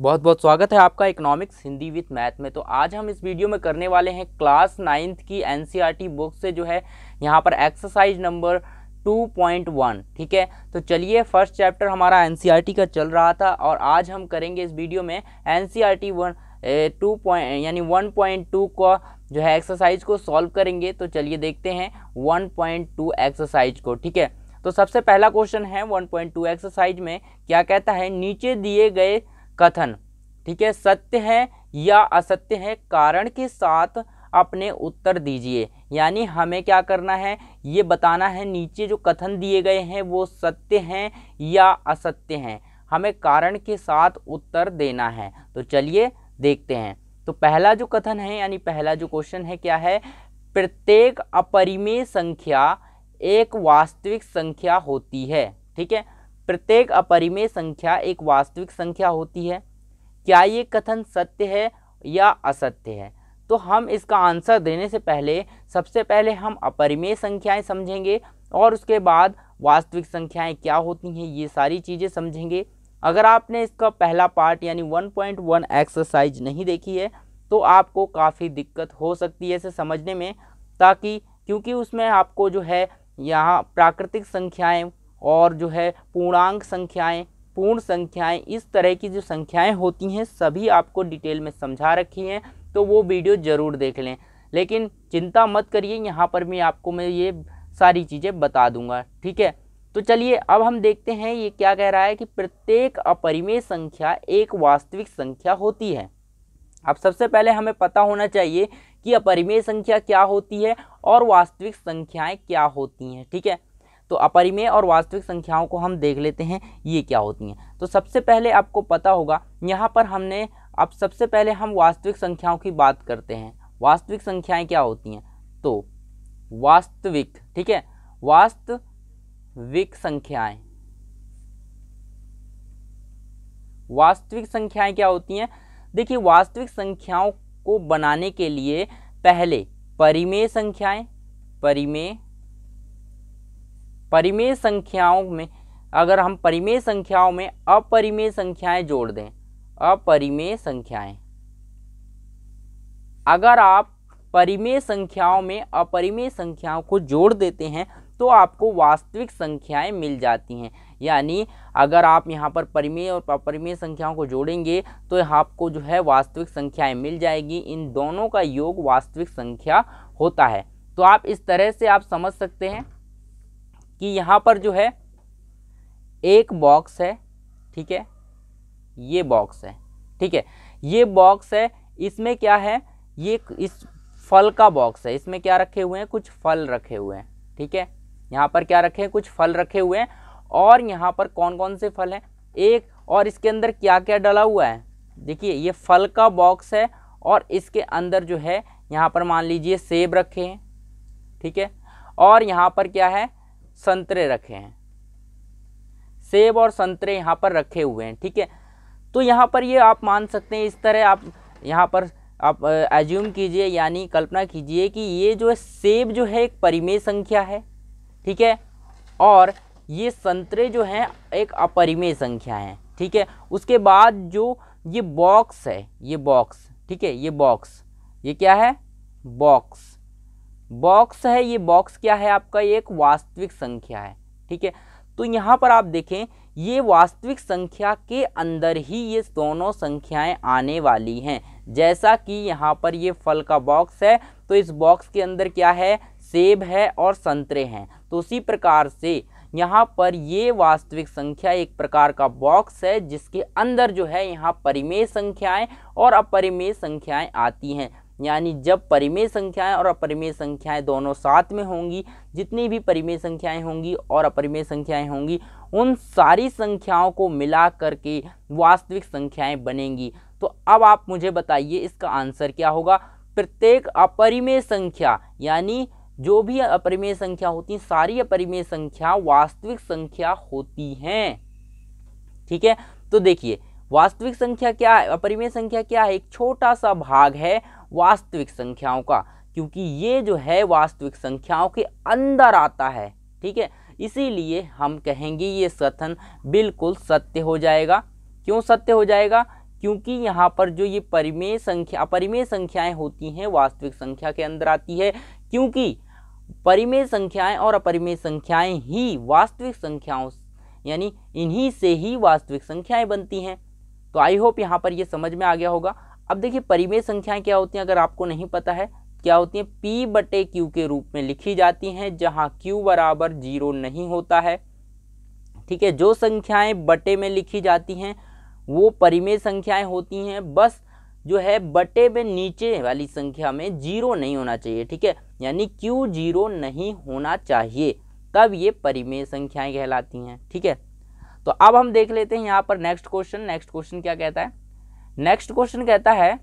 बहुत बहुत स्वागत है आपका इकोनॉमिक्स हिंदी विद मैथ में। तो आज हम इस वीडियो में करने वाले हैं क्लास 9th की एनसीईआरटी बुक से जो है यहाँ पर एक्सरसाइज नंबर 2.1। ठीक है, तो चलिए फर्स्ट चैप्टर हमारा एनसीईआरटी का चल रहा था और आज हम करेंगे इस वीडियो में एनसीईआरटी 1.2 का जो है एक्सरसाइज को सॉल्व करेंगे। तो चलिए देखते हैं 1.2 एक्सरसाइज को। ठीक है, तो सबसे पहला क्वेश्चन है 1.2 एक्सरसाइज में क्या कहता है, नीचे दिए गए कथन ठीक है सत्य है या असत्य है, कारण के साथ अपने उत्तर दीजिए। यानी हमें क्या करना है, ये बताना है नीचे जो कथन दिए गए हैं वो सत्य हैं या असत्य हैं, हमें कारण के साथ उत्तर देना है। तो चलिए देखते हैं। तो पहला जो कथन है यानी पहला जो क्वेश्चन है क्या है, प्रत्येक अपरिमेय संख्या एक वास्तविक संख्या होती है। ठीक है, प्रत्येक अपरिमेय संख्या एक वास्तविक संख्या होती है। क्या ये कथन सत्य है या असत्य है? तो हम इसका आंसर देने से पहले सबसे पहले हम अपरिमेय संख्याएं समझेंगे और उसके बाद वास्तविक संख्याएं क्या होती हैं ये सारी चीज़ें समझेंगे। अगर आपने इसका पहला पार्ट यानी 1.1 एक्सरसाइज नहीं देखी है तो आपको काफ़ी दिक्कत हो सकती है इसे समझने में, क्योंकि उसमें आपको जो है यहाँ प्राकृतिक संख्याएं और जो है पूर्णांक संख्याएं, पूर्ण संख्याएं, इस तरह की जो संख्याएं होती हैं सभी आपको डिटेल में समझा रखी हैं। तो वो वीडियो ज़रूर देख लें, लेकिन चिंता मत करिए, यहाँ पर भी आपको मैं ये सारी चीज़ें बता दूंगा। ठीक है, तो चलिए अब हम देखते हैं ये क्या कह रहा है कि प्रत्येक अपरिमेय संख्या एक वास्तविक संख्या होती है। अब सबसे पहले हमें पता होना चाहिए कि अपरिमेय संख्या क्या होती है और वास्तविक संख्याएं क्या होती हैं। ठीक है, तो अपरिमेय और वास्तविक संख्याओं को हम देख लेते हैं ये क्या होती हैं। तो सबसे पहले आपको पता होगा यहाँ पर हमने अब सबसे पहले हम वास्तविक संख्याओं की बात करते हैं। वास्तविक संख्याएं क्या होती हैं? तो वास्तविक, ठीक है, वास्तविक संख्याएं, वास्तविक संख्याएं क्या होती हैं? देखिए, वास्तविक संख्याओं को बनाने के लिए पहले परिमेय संख्याएं, परिमेय संख्याओं में अगर हम परिमेय संख्याओं में अपरिमेय संख्याएं जोड़ दें, अपरिमेय संख्याएं, अगर आप परिमेय संख्याओं में अपरिमेय संख्याओं को जोड़ देते हैं तो आपको वास्तविक संख्याएं मिल जाती हैं। यानी अगर आप यहाँ पर परिमेय और अपरिमेय संख्याओं को जोड़ेंगे तो आपको जो है वास्तविक संख्याएं मिल जाएगी। इन दोनों का योग वास्तविक संख्या होता है। तो आप इस तरह से आप समझ सकते हैं कि यहाँ पर जो है एक बॉक्स है, ठीक है, ये बॉक्स है, ठीक है, ये बॉक्स है, इसमें क्या है, ये इस फल का बॉक्स है, इसमें क्या रखे हुए हैं, कुछ फल रखे हुए हैं। ठीक है, यहाँ पर क्या रखे हैं, कुछ फल रखे हुए हैं और यहाँ पर कौन कौन से फल हैं, एक, और इसके अंदर क्या क्या डला हुआ है, देखिए ये फल का बॉक्स है और इसके अंदर जो है यहाँ पर मान लीजिए सेब रखे हैं, ठीक है, और यहाँ पर क्या है, संतरे रखे हैं, सेब और संतरे यहाँ पर रखे हुए हैं। ठीक है, तो यहाँ पर ये आप मान सकते हैं, इस तरह आप यहाँ पर आप एज्यूम कीजिए यानी कल्पना कीजिए कि ये जो है सेब जो है एक परिमेय संख्या है, ठीक है, और ये संतरे जो हैं एक अपरिमेय संख्या है। ठीक है, उसके बाद जो ये बॉक्स है, ये बॉक्स, ठीक है, ये बॉक्स, ये क्या है, बॉक्स, बॉक्स है, ये बॉक्स क्या है आपका, ये एक वास्तविक संख्या है। ठीक है, तो यहाँ पर आप देखें ये वास्तविक संख्या के अंदर ही ये दोनों संख्याएं आने वाली हैं। जैसा कि यहाँ पर ये फल का बॉक्स है तो इस बॉक्स के अंदर क्या है, सेब है और संतरे हैं। तो उसी प्रकार से यहाँ पर ये वास्तविक संख्या एक प्रकार का बॉक्स है जिसके अंदर जो है यहाँ परिमेय संख्याएं और अपरिमेय संख्याएं आती हैं। यानी जब परिमेय संख्याएं और अपरिमेय संख्याएं दोनों साथ में होंगी, जितनी भी परिमेय संख्याएं होंगी और अपरिमेय संख्याएं होंगी, उन सारी संख्याओं को मिला करके वास्तविक संख्याएं बनेंगी। तो अब आप मुझे बताइए इसका आंसर क्या होगा। प्रत्येक अपरिमेय संख्या यानी जो भी अपरिमेय संख्या होती है, सारी अपरिमेय संख्या वास्तविक संख्या होती हैं। ठीक है, तो देखिए वास्तविक संख्या क्या है, अपरिमेय संख्या क्या है, एक छोटा सा भाग है वास्तविक संख्याओं का, क्योंकि ये जो है वास्तविक संख्याओं के अंदर आता है। ठीक है, इसीलिए हम कहेंगे ये कथन बिल्कुल सत्य हो जाएगा। क्यों सत्य हो जाएगा? क्योंकि यहाँ पर जो ये परिमेय संख्या अपरिमेय संख्याएं होती हैं वास्तविक संख्या के अंदर आती है, क्योंकि परिमेय संख्याएं और अपरिमेय संख्याएं ही वास्तविक संख्याओं यानी इन्हीं से ही वास्तविक संख्याएं बनती हैं। तो आई होप यहाँ पर ये समझ में आ गया होगा। अब देखिए परिमेय संख्याएं क्या होती हैं, अगर आपको नहीं पता है क्या होती हैं, P/Q के रूप में लिखी जाती हैं जहां Q बराबर 0 नहीं होता है। ठीक है, जो संख्याएं बटे में लिखी जाती हैं वो परिमेय संख्याएं होती हैं, बस जो है बटे में नीचे वाली संख्या में 0 नहीं होना चाहिए। ठीक है, यानी Q 0 नहीं होना चाहिए, तब ये परिमेय संख्याएं कहलाती हैं। ठीक है, तो अब हम देख लेते हैं यहाँ पर नेक्स्ट क्वेश्चन क्या कहता है। नेक्स्ट क्वेश्चन कहता है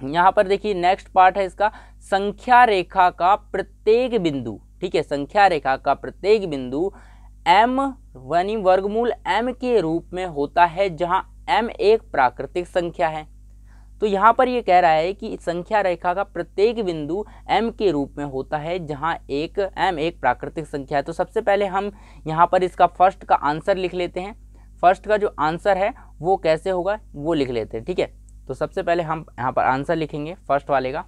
यहाँ पर देखिए नेक्स्ट पार्ट है इसका, संख्या रेखा का प्रत्येक बिंदु, ठीक है, संख्या रेखा का प्रत्येक बिंदु m यानी वर्गमूल m के रूप में होता है जहां m एक प्राकृतिक संख्या है। तो यहाँ पर ये कह रहा है कि संख्या रेखा का प्रत्येक बिंदु m के रूप में होता है जहां m एक प्राकृतिक संख्या है। तो सबसे पहले हम यहाँ पर इसका फर्स्ट का आंसर लिख लेते हैं। फर्स्ट का जो आंसर है वो कैसे होगा वो लिख लेते हैं। ठीक है, तो सबसे पहले हम यहाँ पर आंसर लिखेंगे फर्स्ट वाले का।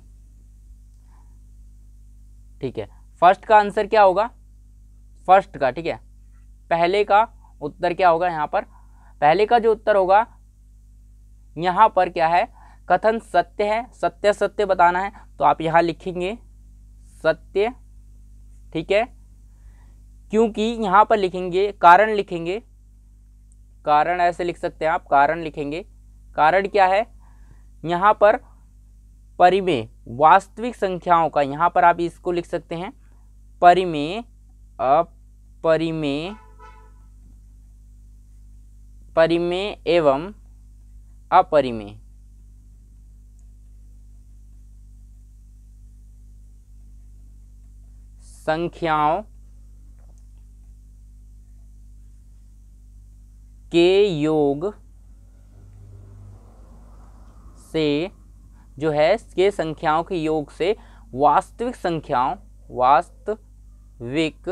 ठीक है, फर्स्ट का आंसर क्या होगा, फर्स्ट का, ठीक है, पहले का उत्तर क्या होगा, यहाँ पर पहले का जो उत्तर होगा यहाँ पर क्या है, कथन सत्य है, सत्य सत्य बताना है, तो आप यहाँ लिखेंगे सत्य। ठीक है, क्योंकि यहाँ पर लिखेंगे कारण, लिखेंगे कारण, ऐसे लिख सकते हैं आप, कारण लिखेंगे। कारण क्या है, यहाँ पर परिमेय वास्तविक संख्याओं का, यहाँ पर आप इसको लिख सकते हैं परिमेय अपरिमेय, परिमेय एवं अपरिमेय संख्याओं के योग से जो है के संख्याओं के योग से वास्तविक संख्याओं, वास्तविक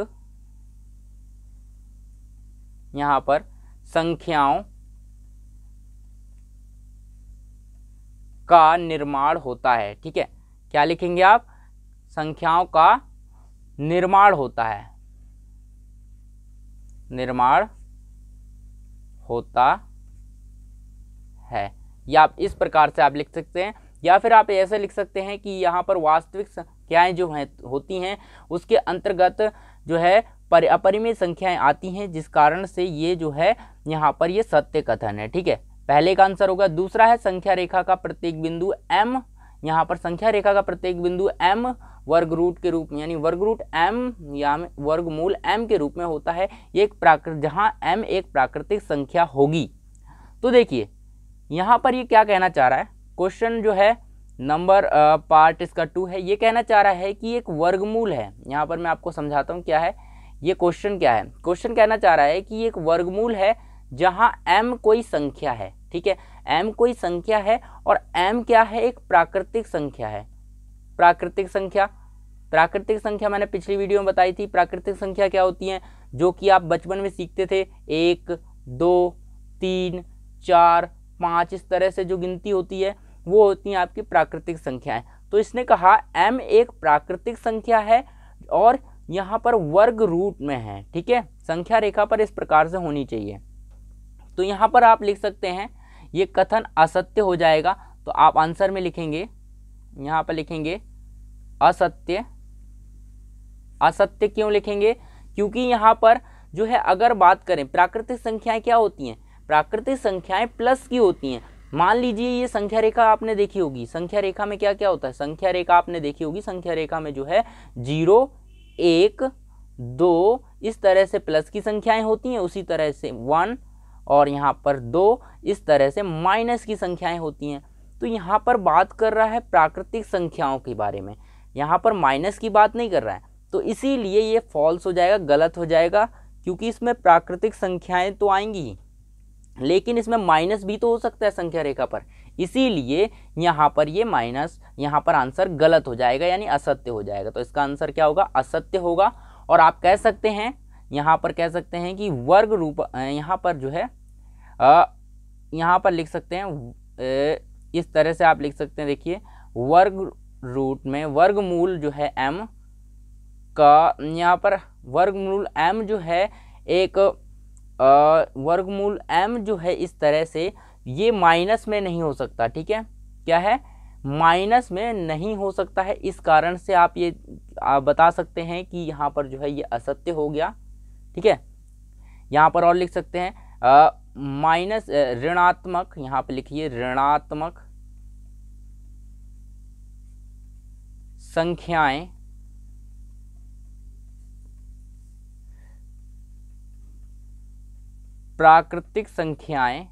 यहाँ पर संख्याओं का निर्माण होता है। ठीक है, क्या लिखेंगे आप, संख्याओं का निर्माण होता है, निर्माण होता है, या आप इस प्रकार से आप लिख सकते हैं, या फिर आप ऐसे लिख सकते हैं कि यहाँ पर वास्तविक संख्याएं जो हैं होती हैं उसके अंतर्गत जो है अपरिमेय संख्याएं आती हैं, जिस कारण से ये जो है यहाँ पर ये सत्य कथन है। ठीक है, पहले का आंसर होगा। दूसरा है संख्या रेखा का प्रत्येक बिंदु m, यहाँ पर संख्या रेखा का प्रत्येक बिंदु m वर्ग रूट के रूप में, यानी वर्ग रूट m या वर्गमूल m के रूप में होता है, ये एक जहाँ m एक प्राकृतिक संख्या होगी। तो देखिए यहाँ पर ये क्या कहना चाह रहा है, क्वेश्चन जो है नंबर पार्ट इसका 2 है, ये कहना चाह रहा है कि एक वर्गमूल है। यहाँ पर मैं आपको समझाता हूँ क्या है ये क्वेश्चन, क्या है क्वेश्चन, कहना चाह रहा है कि एक वर्गमूल है जहाँ m कोई संख्या है। ठीक है, m कोई संख्या है और m क्या है, एक प्राकृतिक संख्या है। प्राकृतिक संख्या, प्राकृतिक संख्या मैंने पिछली वीडियो में बताई थी। प्राकृतिक संख्या क्या होती है, जो कि आप बचपन में सीखते थे, 1 2 3 4 5 इस तरह से जो गिनती होती है वो होती हैं आपकी प्राकृतिक संख्याएं। तो इसने कहा m एक प्राकृतिक संख्या है और यहाँ पर वर्ग रूट में है। ठीक है, संख्या रेखा पर इस प्रकार से होनी चाहिए। तो यहाँ पर आप लिख सकते हैं ये कथन असत्य हो जाएगा, तो आप आंसर में लिखेंगे, यहाँ पर लिखेंगे असत्य। असत्य क्यों लिखेंगे, क्योंकि यहाँ पर जो है अगर बात करें प्राकृतिक संख्याएं क्या होती हैं, प्राकृतिक संख्याएं प्लस की होती हैं। मान लीजिए ये संख्या रेखा आपने देखी होगी, संख्या रेखा में क्या क्या होता है, संख्या रेखा आपने देखी होगी, संख्या रेखा में जो है 0 1 2 इस तरह से प्लस की संख्याएं होती हैं, उसी तरह से 1 और यहाँ पर 2 इस तरह से माइनस की संख्याएं होती हैं। तो यहाँ पर बात कर रहा है प्राकृतिक संख्याओं के बारे में, यहाँ पर माइनस की बात नहीं कर रहा है। तो इसीलिए ये फॉल्स हो जाएगा, गलत हो जाएगा, क्योंकि इसमें प्राकृतिक संख्याएं तो आएंगी ही लेकिन इसमें माइनस भी तो हो सकता है संख्या रेखा पर, इसीलिए यहाँ पर ये माइनस, यहाँ पर आंसर गलत हो जाएगा यानी असत्य हो जाएगा। तो इसका आंसर क्या होगा, असत्य होगा। और आप कह सकते हैं यहाँ पर कह सकते हैं कि वर्ग रूप यहाँ पर जो है यहाँ पर लिख सकते हैं इस तरह से आप लिख सकते हैं, देखिए वर्ग रूट में वर्गमूल जो है m का, यहाँ पर वर्गमूल m जो है एक वर्गमूल m जो है इस तरह से ये माइनस में नहीं हो सकता, ठीक है, क्या है, माइनस में नहीं हो सकता है। इस कारण से आप ये बता सकते हैं कि यहाँ पर जो है ये असत्य हो गया, ठीक है। यहाँ पर और लिख सकते हैं माइनस ऋणात्मक, यहाँ पे लिखिए ऋणात्मक संख्याएं प्राकृतिक संख्याएं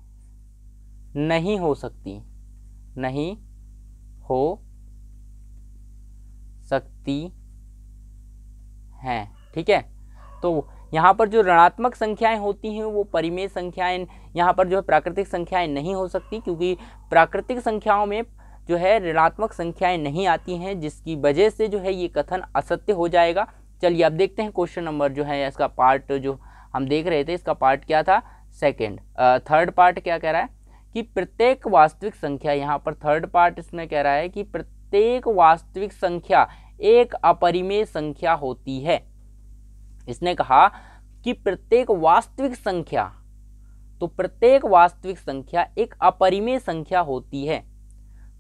नहीं हो सकती, नहीं हो सकती हैं, ठीक है। तो यहाँ पर जो ऋणात्मक संख्याएं होती हैं वो परिमेय संख्याएं, यहाँ पर जो है प्राकृतिक संख्याएं नहीं हो सकती, क्योंकि प्राकृतिक संख्याओं में जो है ऋणात्मक संख्याएं नहीं आती हैं, जिसकी वजह से जो है ये कथन असत्य हो जाएगा। चलिए अब देखते हैं क्वेश्चन नंबर जो है इसका पार्ट जो हम देख रहे थे, इसका पार्ट क्या था, सेकेंड। थर्ड पार्ट क्या कह रहा है कि प्रत्येक वास्तविक संख्या, यहाँ पर थर्ड पार्ट इसमें कह रहा है कि प्रत्येक वास्तविक संख्या एक अपरिमेय संख्या होती है। इसने कहा कि प्रत्येक वास्तविक संख्या, तो प्रत्येक वास्तविक संख्या एक अपरिमेय संख्या होती है।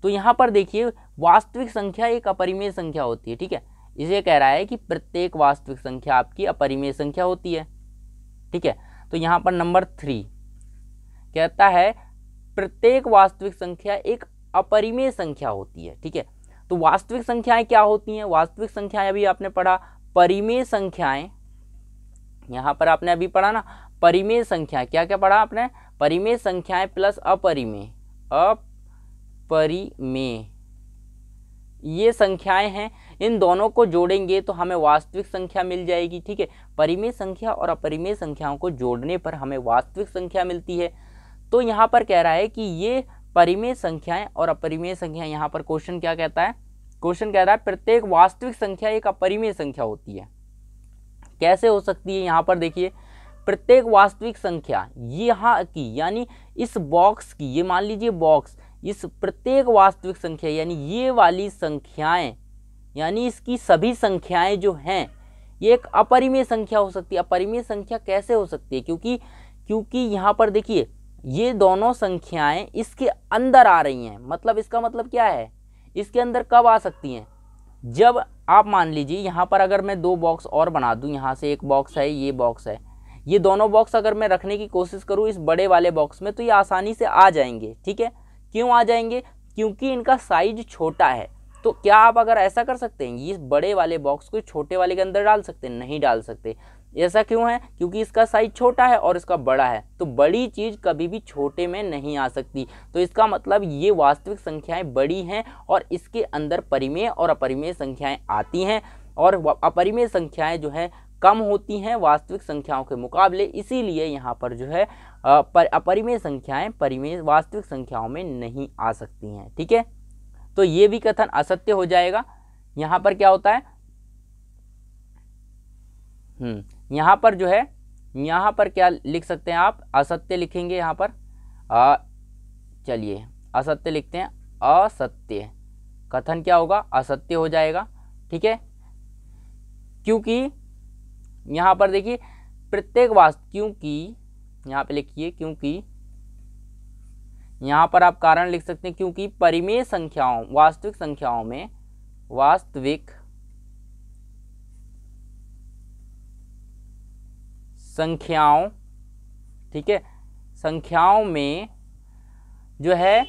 तो यहाँ पर देखिए वास्तविक संख्या एक अपरिमेय संख्या होती है, ठीक है। इसे कह रहा है कि प्रत्येक वास्तविक संख्या आपकी अपरिमेय संख्या होती है, ठीक है। तो यहाँ पर नंबर 3 कहता है प्रत्येक वास्तविक संख्या एक अपरिमेय संख्या होती है, ठीक है। तो वास्तविक संख्याएं क्या होती हैं, वास्तविक संख्याएं अभी आपने पढ़ा, परिमेय संख्याएं, यहाँ पर आपने अभी पढ़ा ना परिमेय संख्याएं, क्या क्या पढ़ा आपने, परिमेय संख्याएं प्लस अपरिमेय, अपरिमेय ये संख्याएं हैं, इन दोनों को जोड़ेंगे तो हमें वास्तविक संख्या मिल जाएगी, ठीक है। परिमेय संख्या और अपरिमेय संख्याओं को जोड़ने पर हमें वास्तविक संख्या मिलती है। तो यहाँ पर कह रहा है कि ये परिमेय संख्याएं और अपरिमेय संख्याएं, यहाँ पर क्वेश्चन क्या कहता है, क्वेश्चन कह रहा है प्रत्येक वास्तविक संख्या एक अपरिमेय संख्या होती है। कैसे हो सकती है, यहाँ पर देखिए प्रत्येक वास्तविक संख्या यहाँ की यानी इस बॉक्स की, ये मान लीजिए बॉक्स, इस प्रत्येक वास्तविक संख्या यानी ये वाली संख्याएं, यानी इसकी सभी संख्याएं जो हैं ये एक अपरिमेय संख्या हो सकती है। अपरिमेय संख्या कैसे हो सकती है, क्योंकि यहाँ पर देखिए ये दोनों संख्याएं इसके अंदर आ रही हैं, मतलब इसका मतलब क्या है, इसके अंदर कब आ सकती हैं, जब आप मान लीजिए यहाँ पर अगर मैं 2 बॉक्स और बना दूँ, यहाँ से एक बॉक्स है, ये बॉक्स है, ये दोनों बॉक्स अगर मैं रखने की कोशिश करूँ इस बड़े वाले बॉक्स में तो ये आसानी से आ जाएंगे, ठीक है। क्यों आ जाएंगे, क्योंकि इनका साइज छोटा है। तो क्या आप अगर ऐसा कर सकते हैं, इस बड़े वाले बॉक्स को छोटे वाले के अंदर डाल सकते हैं, नहीं डाल सकते। ऐसा क्यों है, क्योंकि इसका साइज छोटा है और इसका बड़ा है, तो बड़ी चीज़ कभी भी छोटे में नहीं आ सकती। तो इसका मतलब ये वास्तविक संख्याएं बड़ी हैं और इसके अंदर परिमेय और अपरिमेय संख्याएं आती हैं, और अपरिमेय संख्याएं जो है कम होती हैं वास्तविक संख्याओं के मुकाबले, इसीलिए यहाँ पर जो है अपरिमेय संख्याएं परिमेय वास्तविक संख्याओं में नहीं आ सकती हैं, ठीक है। तो ये भी कथन असत्य हो जाएगा। यहाँ पर क्या होता है, यहाँ पर जो है, यहाँ पर क्या लिख सकते हैं आप, असत्य लिखेंगे यहाँ पर, चलिए असत्य लिखते हैं, असत्य कथन क्या होगा, असत्य हो जाएगा, ठीक है। क्योंकि यहाँ पर देखिए प्रत्येक क्योंकि यहाँ पे लिखिए, क्योंकि यहाँ पर आप कारण लिख सकते हैं, क्योंकि परिमेय संख्याओं वास्तविक संख्याओं में, वास्तविक संख्याओं, ठीक है, संख्याओं में जो है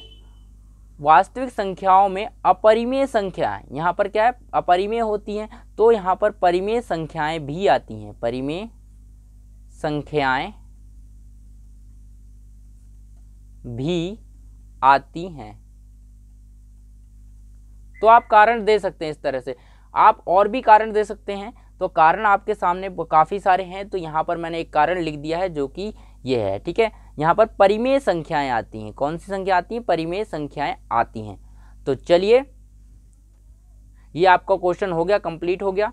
वास्तविक संख्याओं में अपरिमेय संख्याएं, यहाँ पर क्या है अपरिमेय होती हैं, तो यहाँ पर परिमेय संख्याएं भी आती हैं, परिमेय संख्याएं भी आती हैं। तो आप कारण दे सकते हैं इस तरह से, आप और भी कारण दे सकते हैं। तो कारण आपके सामने काफ़ी सारे हैं, तो यहाँ पर मैंने एक कारण लिख दिया है जो कि ये है, ठीक है। यहाँ पर परिमेय संख्याएं आती हैं, कौन सी संख्या आती हैं, परिमेय संख्याएं आती हैं। तो चलिए ये आपका क्वेश्चन हो गया, कंप्लीट हो गया।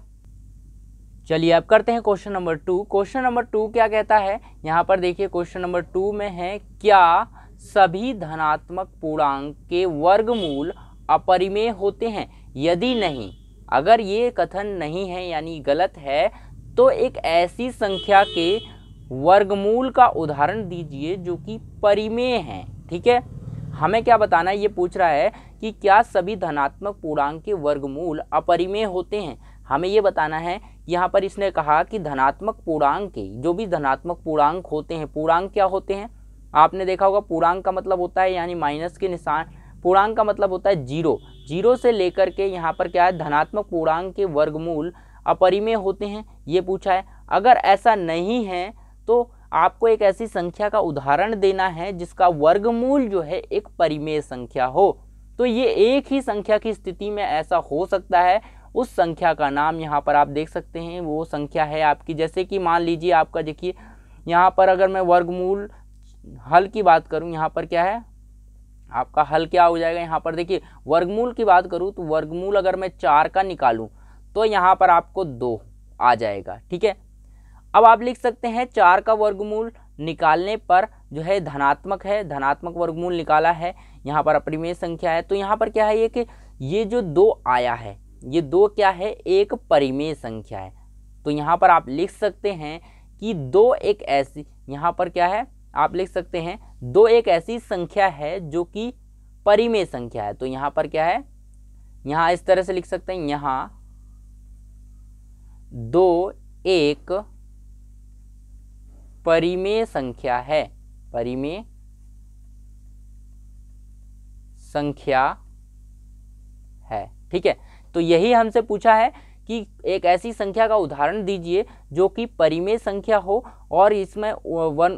चलिए अब करते हैं क्वेश्चन नंबर 2। क्वेश्चन नंबर 2 क्या कहता है, यहाँ पर देखिए क्वेश्चन नंबर 2 में है, क्या सभी धनात्मक पूर्णांक के वर्गमूल अपरिमेय होते हैं? यदि नहीं, अगर ये कथन नहीं है यानी गलत है, तो एक ऐसी संख्या के वर्गमूल का उदाहरण दीजिए जो कि परिमेय है। ठीक है, हमें क्या बताना है, ये पूछ रहा है कि क्या सभी धनात्मक पूर्णांक के वर्गमूल अपरिमेय होते हैं। हमें ये बताना है, यहाँ पर इसने कहा कि धनात्मक पूर्णांक के जो भी धनात्मक पूर्णांक होते हैं, पूर्णांक क्या होते हैं आपने देखा होगा, पूर्णांक का मतलब होता है यानी माइनस के निशान, पूर्णांक का मतलब होता है जीरो, जीरो से लेकर के यहाँ पर क्या है धनात्मक पूर्णांक के वर्गमूल अपरिमेय होते हैं, ये पूछा है। अगर ऐसा नहीं है तो आपको एक ऐसी संख्या का उदाहरण देना है जिसका वर्गमूल जो है एक परिमेय संख्या हो। तो ये एक ही संख्या की स्थिति में ऐसा हो सकता है, उस संख्या का नाम यहाँ पर आप देख सकते हैं, वो संख्या है आपकी, जैसे कि मान लीजिए आपका देखिए यहाँ पर अगर मैं वर्गमूल हल की बात करूँ, यहाँ पर क्या है आपका हल क्या हो जाएगा, यहाँ पर देखिए वर्गमूल की बात करूँ तो वर्गमूल अगर मैं 4 का निकालूं तो यहाँ पर आपको 2 आ जाएगा। ठीक है, अब आप लिख सकते हैं 4 का वर्गमूल निकालने पर जो है धनात्मक है, धनात्मक वर्गमूल निकाला है, यहाँ पर अपरिमेय संख्या है। तो यहाँ पर क्या है ये कि ये जो 2 आया है, ये 2 क्या है, एक परिमेय संख्या है। तो यहाँ पर आप लिख सकते हैं कि 2 एक ऐसी, यहाँ पर क्या है आप लिख सकते हैं 2 एक ऐसी संख्या है जो कि परिमेय संख्या है। तो यहाँ पर क्या है, यहाँ इस तरह से लिख सकते हैं, यहाँ 2 एक परिमेय संख्या है, परिमेय संख्या है। ठीक है, तो यही हमसे पूछा है कि एक ऐसी संख्या का उदाहरण दीजिए जो कि परिमेय संख्या हो और इसमें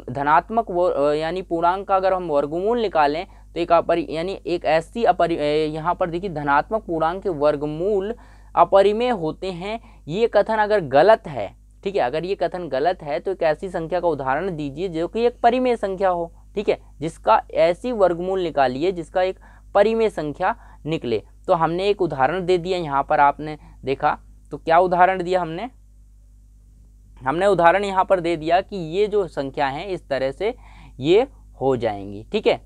धनात्मक यानी पूर्णांक का अगर हम वर्गमूल निकालें तो एक यानी एक ऐसी यहाँ पर देखिए धनात्मक पूर्णांक के वर्गमूल अपरिमेय होते हैं। ये कथन अगर गलत है, ठीक है, अगर ये कथन गलत है तो एक ऐसी संख्या का उदाहरण दीजिए जो कि एक परिमेय संख्या हो। ठीक है, जिसका ऐसी वर्गमूल निकालिए जिसका एक परिमेय संख्या निकले। तो हमने एक उदाहरण दे दिया, यहाँ पर आपने देखा तो क्या उदाहरण दिया हमने उदाहरण यहाँ पर दे दिया कि ये जो संख्या है इस तरह से ये हो जाएंगी। ठीक है,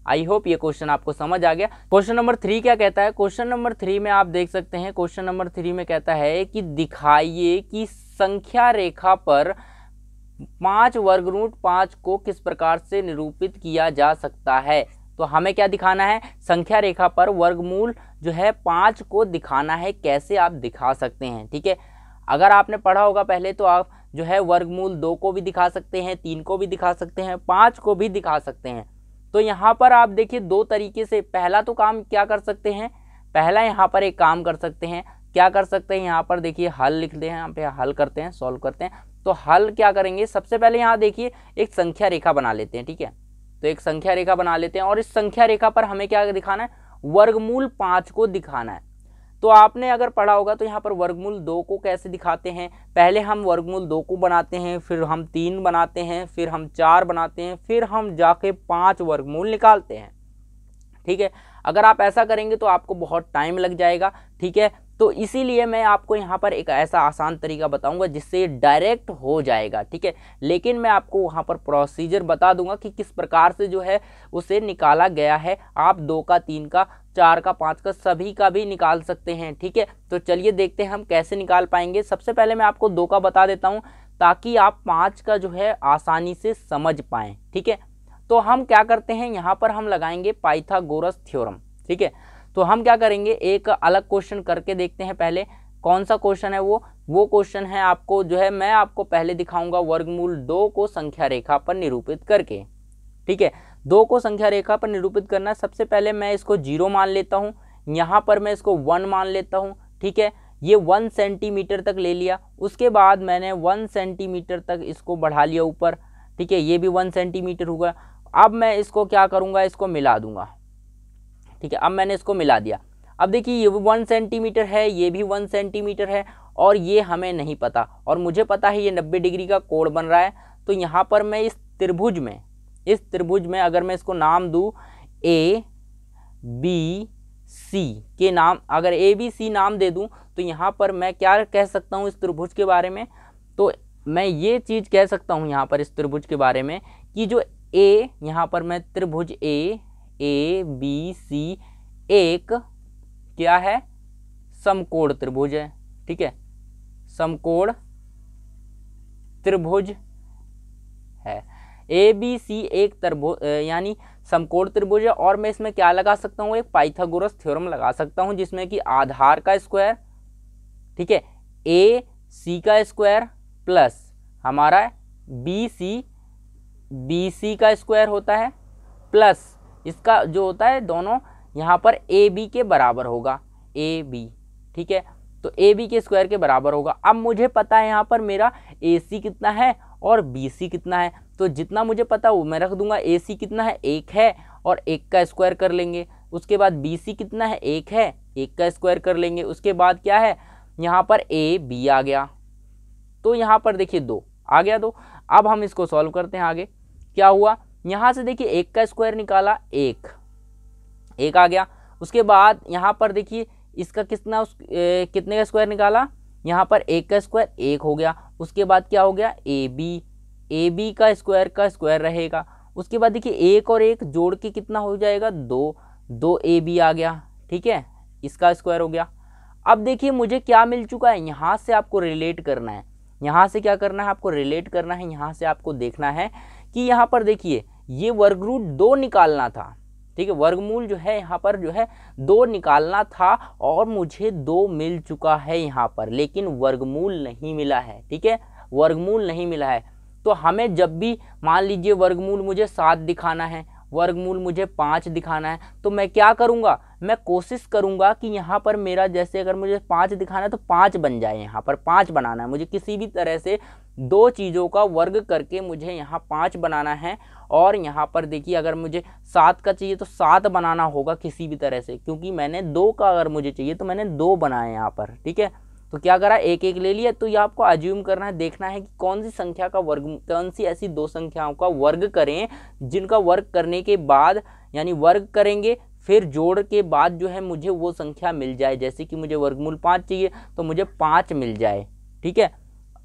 आई होप ये क्वेश्चन आपको समझ आ गया। क्वेश्चन नंबर 3 क्या कहता है, क्वेश्चन नंबर 3 में आप देख सकते हैं, क्वेश्चन नंबर 3 में कहता है कि दिखाइए कि संख्या रेखा पर 5 वर्ग रूट 5 को किस प्रकार से निरूपित किया जा सकता है। तो हमें क्या दिखाना है, संख्या रेखा पर वर्गमूल जो है 5 को दिखाना है, कैसे आप दिखा सकते हैं। ठीक है, अगर आपने पढ़ा होगा पहले तो आप जो है वर्गमूल 2 को भी दिखा सकते हैं, 3 को भी दिखा सकते हैं, 5 को भी दिखा सकते हैं। तो यहाँ पर आप देखिए 2 तरीके से, पहला तो काम क्या कर सकते हैं, पहला यहाँ पर एक काम कर सकते हैं, क्या कर सकते हैं, यहाँ पर देखिए हल लिखते हैं, यहाँ पे हल करते हैं, सॉल्व करते हैं। तो हल क्या करेंगे, सबसे पहले यहाँ देखिए एक संख्या रेखा बना लेते हैं। ठीक है, तो एक संख्या रेखा बना लेते हैं और इस संख्या रेखा पर हमें क्या दिखाना है, वर्गमूल 5 को दिखाना है। तो आपने अगर पढ़ा होगा तो यहाँ पर वर्गमूल 2 को कैसे दिखाते हैं, पहले हम वर्गमूल 2 को बनाते हैं, फिर हम 3 बनाते हैं, फिर हम 4 बनाते हैं, फिर हम जाके 5 वर्गमूल निकालते हैं। ठीक है, अगर आप ऐसा करेंगे तो आपको बहुत टाइम लग जाएगा। ठीक है, तो इसीलिए मैं आपको यहाँ पर एक ऐसा आसान तरीका बताऊंगा जिससे डायरेक्ट हो जाएगा। ठीक है, लेकिन मैं आपको वहाँ पर प्रोसीजर बता दूंगा कि किस प्रकार से जो है उसे निकाला गया है। आप 2 का, 3 का, 4 का, 5 का, सभी का भी निकाल सकते हैं। ठीक है, तो चलिए देखते हैं हम कैसे निकाल पाएंगे। सबसे पहले मैं आपको 2 का बता देता हूँ ताकि आप 5 का जो है आसानी से समझ पाएँ। ठीक है, तो हम क्या करते हैं, यहाँ पर हम लगाएंगे पाइथागोरस थ्योरम। ठीक है, तो हम क्या करेंगे, एक अलग क्वेश्चन करके देखते हैं। पहले कौन सा क्वेश्चन है, वो क्वेश्चन है आपको जो है मैं आपको पहले दिखाऊंगा वर्गमूल 2 को संख्या रेखा पर निरूपित करके। ठीक है, 2 को संख्या रेखा पर निरूपित करना, सबसे पहले मैं इसको 0 मान लेता हूँ, यहाँ पर मैं इसको 1 मान लेता हूँ। ठीक है, ये 1 सेंटीमीटर तक ले लिया, उसके बाद मैंने 1 सेंटीमीटर तक इसको बढ़ा लिया ऊपर। ठीक है, ये भी 1 सेंटीमीटर होगा। अब मैं इसको क्या करूँगा, इसको मिला दूंगा। ठीक है, अब मैंने इसको मिला दिया। अब देखिए ये 1 सेंटीमीटर है, ये भी 1 सेंटीमीटर है और ये हमें नहीं पता, और मुझे पता है ये 90 डिग्री का कोण बन रहा है। तो यहाँ पर मैं इस त्रिभुज में अगर मैं इसको नाम दूँ ए बी सी के नाम, अगर ए बी सी नाम दे दूँ तो यहाँ पर मैं क्या कह सकता हूँ इस त्रिभुज के बारे में, तो मैं ये चीज़ कह सकता हूँ यहाँ पर इस त्रिभुज के बारे में कि जो ए, यहाँ पर मैं त्रिभुज ए बी सी एक क्या है, समकोण त्रिभुज है। ठीक है, समकोण त्रिभुज है। ए बी सी एक त्रिभुज यानी समकोण त्रिभुज है। और मैं इसमें क्या लगा सकता हूँ, एक पाइथागोरस थ्योरम लगा सकता हूँ, जिसमें कि आधार का स्क्वायर, ठीक है, ए सी का स्क्वायर प्लस हमारा बी सी का स्क्वायर होता है, प्लस इसका जो होता है दोनों यहाँ पर ए बी के बराबर होगा, ए बी। ठीक है, तो ए बी के स्क्वायर के बराबर होगा। अब मुझे पता है यहाँ पर मेरा ए सी कितना है और बी सी कितना है, तो जितना मुझे पता वो मैं रख दूंगा। ए सी कितना है, एक है, और एक का स्क्वायर कर लेंगे। उसके बाद बी सी कितना है, एक है, एक का स्क्वायर कर लेंगे। उसके बाद क्या है, यहाँ पर ए बी आ गया, तो यहाँ पर देखिए 2 आ गया 2। अब हम इसको सॉल्व करते हैं। आगे क्या हुआ, यहाँ से देखिए एक का स्क्वायर निकाला, एक आ गया। उसके बाद यहाँ पर देखिए इसका कितना कितने का स्क्वायर निकाला, यहाँ पर एक का स्क्वायर एक हो गया। उसके बाद क्या हो गया, ए बी का स्क्वायर रहेगा। उसके बाद देखिए एक और एक जोड़ के कितना हो जाएगा, 2 ए बी आ गया। ठीक है, इसका स्क्वायर हो गया। अब देखिए मुझे क्या मिल चुका है, यहाँ से आपको रिलेट करना है। यहाँ से क्या करना है, आपको रिलेट करना है। यहाँ से आपको देखना है कि यहाँ पर देखिए ये वर्ग रूट 2 निकालना था। ठीक है, वर्गमूल जो है यहाँ पर जो है 2 निकालना था, और मुझे 2 मिल चुका है यहाँ पर, लेकिन वर्गमूल नहीं मिला है। ठीक है, वर्गमूल नहीं मिला है। तो हमें जब भी मान लीजिए वर्गमूल मुझे 7 दिखाना है, वर्गमूल मुझे 5 दिखाना है, तो मैं क्या करूँगा, मैं कोशिश करूँगा कि यहाँ पर मेरा जैसे अगर मुझे 5 दिखाना है तो 5 बन जाए। यहाँ पर 5 बनाना है मुझे, किसी भी तरह से 2 चीज़ों का वर्ग करके मुझे यहाँ 5 बनाना है। और यहाँ पर देखिए अगर मुझे 7 का चाहिए तो 7 बनाना होगा किसी भी तरह से, क्योंकि मैंने 2 का अगर मुझे चाहिए तो मैंने 2 बनाए यहाँ पर। ठीक है, तो क्या करा, एक एक ले लिया। तो ये आपको अज्यूम करना है, देखना है कि कौन सी संख्या का वर्ग, कौन सी ऐसी 2 संख्याओं का वर्ग करें जिनका वर्ग करने के बाद यानी वर्ग करेंगे फिर जोड़ के बाद जो है मुझे वो संख्या मिल जाए। जैसे कि मुझे वर्गमूल 5 चाहिए तो मुझे 5 मिल जाए। ठीक है,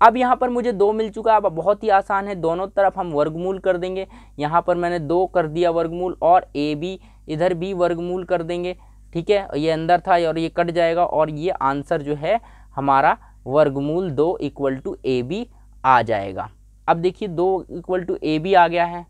अब यहाँ पर मुझे 2 मिल चुका है। अब बहुत ही आसान है, दोनों तरफ हम वर्गमूल कर देंगे। यहाँ पर मैंने 2 कर दिया वर्गमूल, और ए बी इधर भी वर्गमूल कर देंगे। ठीक है, ये अंदर था और ये कट जाएगा, और ये आंसर जो है हमारा वर्गमूल 2 इक्वल टू ए बी आ जाएगा। अब देखिए 2 इक्वल टू ए बी आ गया है,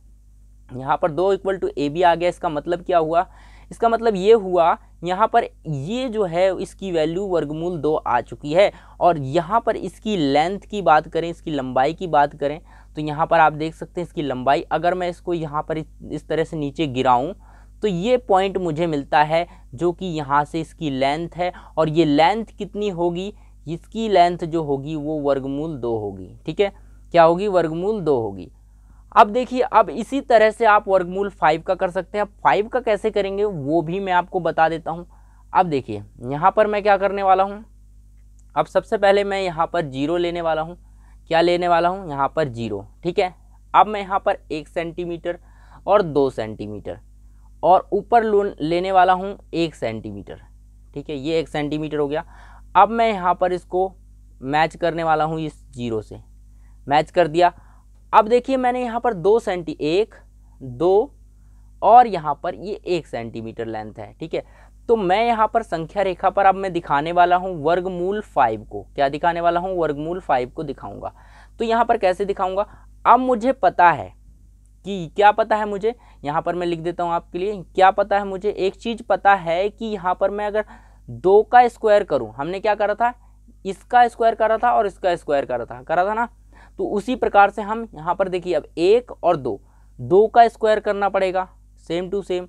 यहाँ पर 2 इक्वल टू ए बी आ गया। इसका मतलब क्या हुआ, इसका मतलब ये हुआ यहाँ पर ये जो है इसकी वैल्यू वर्गमूल 2 आ चुकी है। और यहाँ पर इसकी लेंथ की बात करें, इसकी लंबाई की बात करें, तो यहाँ पर आप देख सकते हैं इसकी लंबाई, अगर मैं इसको यहाँ पर इस तरह से नीचे गिराऊं तो ये पॉइंट मुझे मिलता है, जो कि यहाँ से इसकी लेंथ है। और ये लेंथ कितनी होगी, इसकी लेंथ जो होगी वो वर्गमूल 2 होगी। ठीक है, क्या होगी, वर्गमूल 2 होगी। अब देखिए, अब इसी तरह से आप वर्गमूल 5 का कर सकते हैं। अब 5 का कैसे करेंगे वो भी मैं आपको बता देता हूँ। अब देखिए यहाँ पर मैं क्या करने वाला हूँ, अब सबसे पहले मैं यहाँ पर 0 लेने वाला हूँ। क्या लेने वाला हूँ, यहाँ पर 0। ठीक है, अब मैं यहाँ पर 1 सेंटीमीटर और 2 सेंटीमीटर और ऊपर लेने वाला हूँ 1 सेंटीमीटर। ठीक है, ये 1 सेंटीमीटर हो गया। अब मैं यहाँ पर इसको मैच करने वाला हूँ, इस 0 से मैच कर दिया। अब देखिए मैंने यहाँ पर 1 2 और यहाँ पर ये 1 सेंटीमीटर लेंथ है। ठीक है, तो मैं यहाँ पर संख्या रेखा पर अब मैं दिखाने वाला हूँ वर्गमूल 5 को। क्या दिखाने वाला हूँ, वर्गमूल 5 को दिखाऊंगा। तो यहाँ पर कैसे दिखाऊंगा, अब मुझे पता है कि क्या पता है मुझे, यहाँ पर मैं लिख देता हूँ आपके लिए। क्या पता है मुझे, एक चीज़ पता है कि यहाँ पर मैं अगर 2 का स्क्वायर करूँ, हमने क्या करा था, इसका स्क्वायर करा था और इसका स्क्वायर करा था ना। तो उसी प्रकार से हम यहाँ पर देखिए अब 1 और 2 का स्क्वायर करना पड़ेगा, सेम टू सेम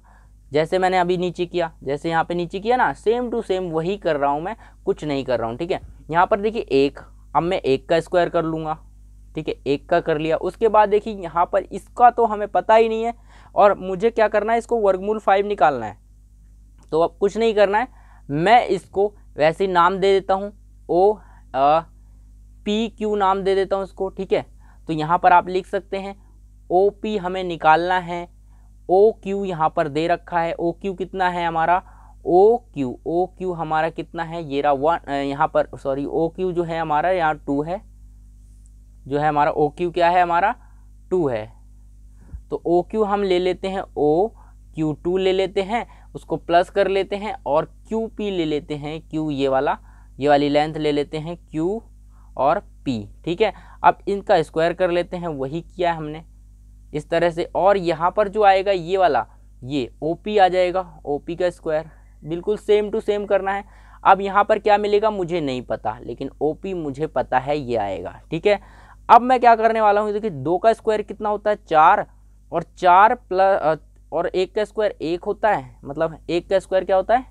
जैसे मैंने अभी नीचे किया, जैसे यहाँ पे नीचे किया ना, सेम टू सेम वही कर रहा हूँ मैं, कुछ नहीं कर रहा हूँ। ठीक है, यहाँ पर देखिए 1, अब मैं 1 का स्क्वायर कर लूँगा। ठीक है, 1 का कर लिया। उसके बाद देखिए यहाँ पर इसका तो हमें पता ही नहीं है, और मुझे क्या करना है, इसको वर्गमूल 5 निकालना है। तो अब कुछ नहीं करना है, मैं इसको वैसे ही नाम दे देता हूँ, PQ नाम दे देता हूँ इसको। ठीक है, तो यहाँ पर आप लिख सकते हैं OP हमें निकालना है, OQ यहाँ पर दे रखा है। OQ कितना है हमारा, OQ हमारा कितना है, ये रहा 1, यहाँ पर सॉरी OQ जो है हमारा यहाँ 2 है, जो है हमारा OQ क्या है हमारा 2 है। तो ओ क्यू हम ले लेते हैं, ओ क्यू टू ले लेते हैं, उसको प्लस कर लेते हैं, और क्यू पी ले लेते हैं, क्यू ये वाली लेंथ ले लेते हैं, क्यू और पी। ठीक है, अब इनका स्क्वायर कर लेते हैं, वही किया है हमने इस तरह से। और यहाँ पर जो आएगा ये वाला, ये ओ पी आ जाएगा, ओ पी का स्क्वायर बिल्कुल सेम टू सेम करना है। अब यहाँ पर क्या मिलेगा मुझे नहीं पता, लेकिन ओ पी मुझे पता है ये आएगा। ठीक है, अब मैं क्या करने वाला हूँ, देखिए 2 का स्क्वायर कितना होता है 4, और 4 प्लस और 1 का स्क्वायर 1 होता है, मतलब 1 का स्क्वायर क्या होता है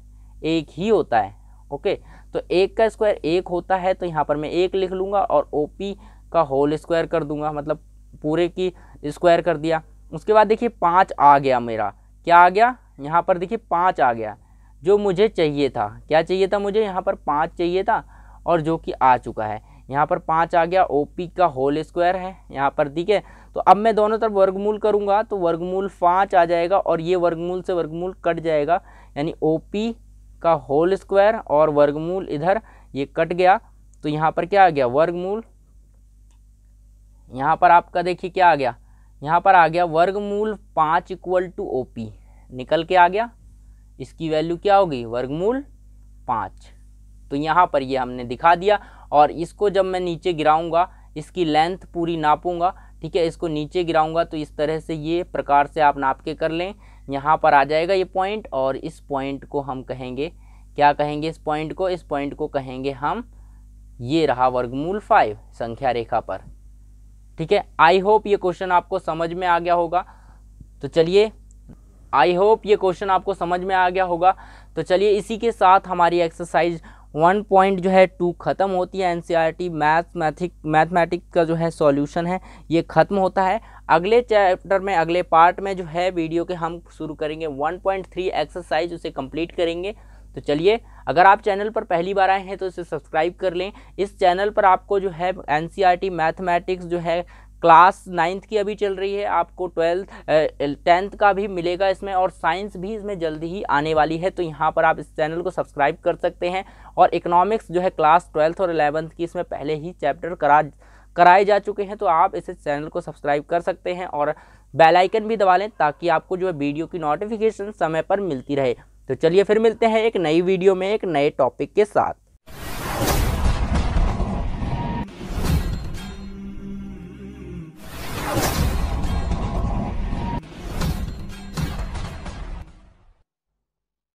1 ही होता है। ओके, तो 1 का स्क्वायर 1 होता है, तो यहाँ पर मैं 1 लिख लूँगा और ओ पी का होल स्क्वायर कर दूंगा, मतलब पूरे की स्क्वायर कर दिया। उसके बाद देखिए 5 आ गया मेरा, क्या आ गया यहाँ पर देखिए 5 आ गया, जो मुझे चाहिए था। क्या चाहिए था मुझे, यहाँ पर 5 चाहिए था, और जो कि आ चुका है। यहाँ पर 5 आ गया, ओपी का होल स्क्वायर है यहाँ पर। ठीक है, तो अब मैं दोनों तरफ वर्गमूल करूँगा तो वर्गमूल 5 आ जाएगा, और ये वर्गमूल से वर्गमूल कट जाएगा, यानी ओपी का होल स्क्वायर और वर्गमूल इधर ये कट गया, तो यहाँ पर क्या आ गया वर्गमूल, यहाँ पर आपका देखिए क्या आ गया, यहाँ पर आ गया वर्गमूल 5 इक्वल टू ओ पी, निकल के आ गया। इसकी वैल्यू क्या होगी वर्गमूल 5। तो यहाँ पर ये हमने दिखा दिया, और इसको जब मैं नीचे गिराऊंगा, इसकी लेंथ पूरी नापूंगा। ठीक है, इसको नीचे गिराऊंगा तो इस तरह से ये प्रकार से आप नाप के कर लें। यहाँ पर आ जाएगा ये पॉइंट, और इस पॉइंट को हम कहेंगे, क्या कहेंगे इस पॉइंट को, इस पॉइंट को कहेंगे हम, ये रहा वर्गमूल 5 संख्या रेखा पर। ठीक है, आई होप ये क्वेश्चन आपको समझ में आ गया होगा। तो चलिए, आई होप ये क्वेश्चन आपको समझ में आ गया होगा। तो चलिए, इसी के साथ हमारी एक्सरसाइज 1.2 ख़त्म होती है। एनसीईआरटी मैथमेटिक्स का जो है सॉल्यूशन है ये ख़त्म होता है। अगले चैप्टर में, अगले पार्ट में जो है वीडियो के हम शुरू करेंगे 1.3 एक्सरसाइज, उसे कंप्लीट करेंगे। तो चलिए, अगर आप चैनल पर पहली बार आए हैं तो इसे सब्सक्राइब कर लें। इस चैनल पर आपको जो है एनसीईआरटी मैथमेटिक्स जो है क्लास 9th की अभी चल रही है, आपको 10th का भी मिलेगा इसमें, और साइंस भी इसमें जल्दी ही आने वाली है। तो यहाँ पर आप इस चैनल को सब्सक्राइब कर सकते हैं। और इकोनॉमिक्स जो है क्लास 12th और 11th की इसमें पहले ही चैप्टर कराए जा चुके हैं, तो आप इस चैनल को सब्सक्राइब कर सकते हैं, और बेल आइकन भी दबा लें ताकि आपको जो है वीडियो की नोटिफिकेशन समय पर मिलती रहे। तो चलिए, फिर मिलते हैं एक नई वीडियो में एक नए टॉपिक के साथ।